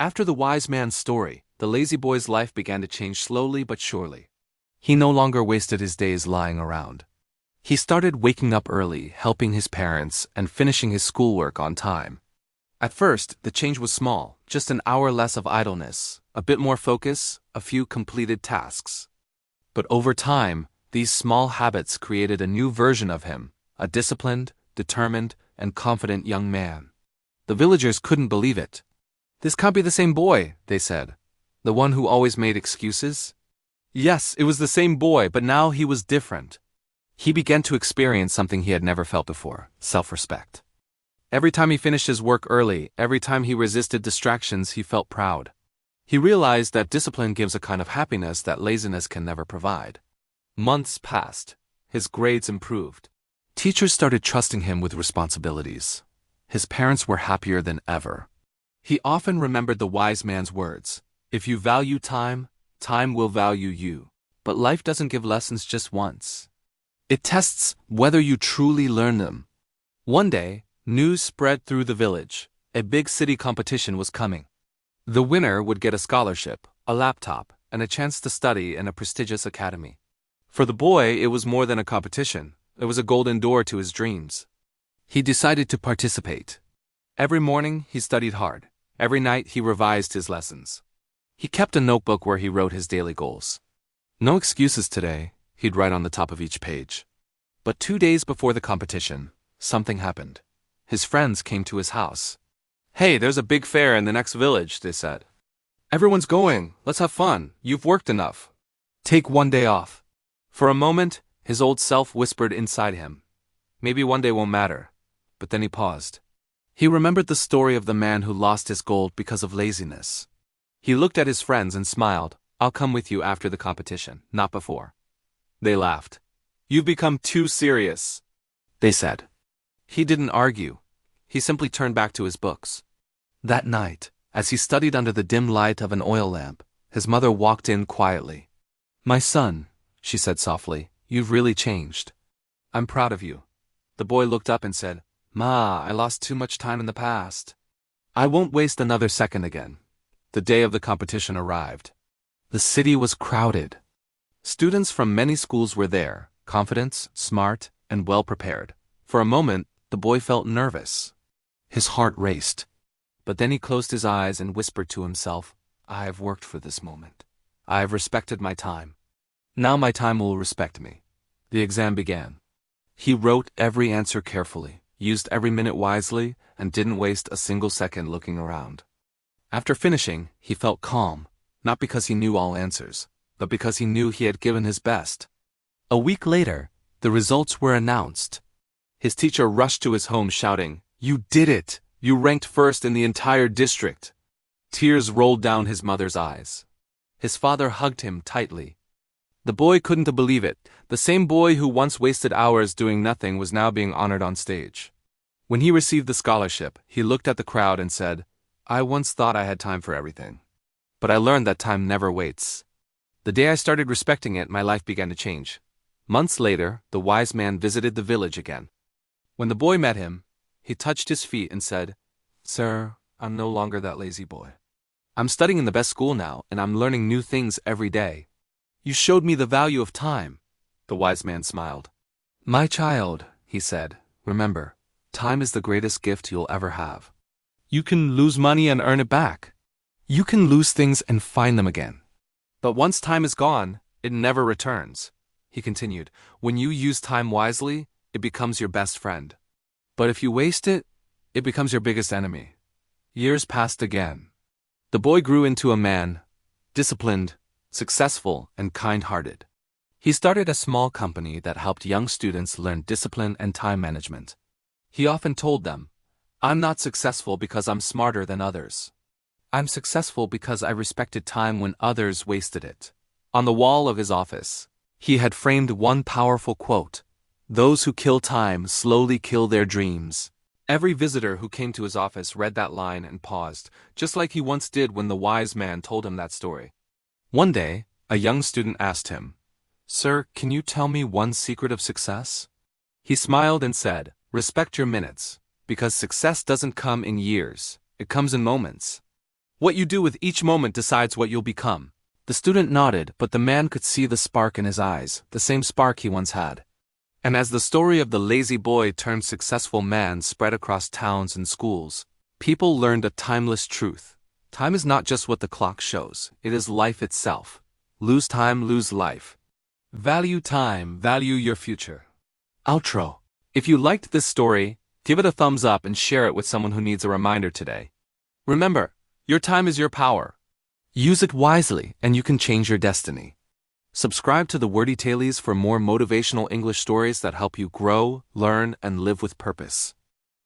After the wise man's story, the lazy boy's life began to change slowly but surely. He no longer wasted his days lying around. He started waking up early, helping his parents, and finishing his schoolwork on time. At first, the change was small, just an hour less of idleness, a bit more focus, a few completed tasks. But over time, these small habits created a new version of him, a disciplined, determined, and confident young man. The villagers couldn't believe it. "This can't be the same boy," they said. "The one who always made excuses?" Yes, it was the same boy, but now he was different. He began to experience something he had never felt before: self-respect. Every time he finished his work early, every time he resisted distractions, he felt proud. He realized that discipline gives a kind of happiness that laziness can never provide. Months passed. His grades improved. Teachers started trusting him with responsibilities. His parents were happier than ever. He often remembered the wise man's words: "If you value time, time will value you." But life doesn't give lessons just once. It tests whether you truly learn them. One day, news spread through the village. A big city competition was coming. The winner would get a scholarship, a laptop, and a chance to study in a prestigious academy. For the boy, it was more than a competition. It was a golden door to his dreams. He decided to participate. Every morning, he studied hard. Every night, he revised his lessons. He kept a notebook where he wrote his daily goals. "No excuses today," he'd write on the top of each page. But 2 days before the competition, something happened. His friends came to his house. "Hey, there's a big fair in the next village," they said. "Everyone's going. Let's have fun. You've worked enough. Take 1 day off." For a moment, his old self whispered inside him, "Maybe 1 day won't matter." But then he paused. He remembered the story of the man who lost his gold because of laziness. He looked at his friends and smiled. "I'll come with you after the competition, not before." They laughed. "You've become too serious," they said. He didn't argue. He simply turned back to his books. That night, as he studied under the dim light of an oil lamp, his mother walked in quietly. "My son," she said softly, "you've really changed. I'm proud of you." The boy looked up and said, "Ma, I lost too much time in the past. I won't waste another second again." The day of the competition arrived. The city was crowded. Students from many schools were there, confident, smart, and well-prepared. For a moment, the boy felt nervous. His heart raced. But then he closed his eyes and whispered to himself, "I have worked for this moment. I have respected my time. Now my time will respect me." The exam began. He wrote every answer carefully, used every minute wisely, and didn't waste a single second looking around. After finishing, he felt calm, not because he knew all answers, but because he knew he had given his best. A week later, the results were announced. His teacher rushed to his home shouting, "You did it! You ranked first in the entire district!" Tears rolled down his mother's eyes. His father hugged him tightly. The boy couldn't believe it. The same boy who once wasted hours doing nothing was now being honored on stage. When he received the scholarship, he looked at the crowd and said, "I once thought I had time for everything. But I learned that time never waits." The day I started respecting it, my life began to change. Months later, the wise man visited the village again. When the boy met him, he touched his feet and said, "Sir, I'm no longer that lazy boy. I'm studying in the best school now, and I'm learning new things every day. You showed me the value of time." The wise man smiled. "My child," he said, "remember, time is the greatest gift you'll ever have. You can lose money and earn it back. You can lose things and find them again. But once time is gone, it never returns." He continued, "When you use time wisely, it becomes your best friend. But if you waste it, it becomes your biggest enemy." Years passed again. The boy grew into a man, disciplined, successful, and kind-hearted. He started a small company that helped young students learn discipline and time management. He often told them, "I'm not successful because I'm smarter than others. I'm successful because I respected time when others wasted it." On the wall of his office, he had framed one powerful quote: "Those who kill time slowly kill their dreams." Every visitor who came to his office read that line and paused, just like he once did when the wise man told him that story. One day, a young student asked him, "Sir, can you tell me one secret of success?" He smiled and said, "Respect your minutes, because success doesn't come in years, it comes in moments." What you do with each moment decides what you'll become. The student nodded, but the man could see the spark in his eyes, the same spark he once had. And as the story of the lazy boy turned successful man spread across towns and schools, people learned a timeless truth. Time is not just what the clock shows, it is life itself. Lose time, lose life. Value time, value your future. Outro. If you liked this story, give it a thumbs up and share it with someone who needs a reminder today. Remember, your time is your power. Use it wisely and you can change your destiny. Subscribe to the Wordy Tailies for more motivational English stories that help you grow, learn, and live with purpose.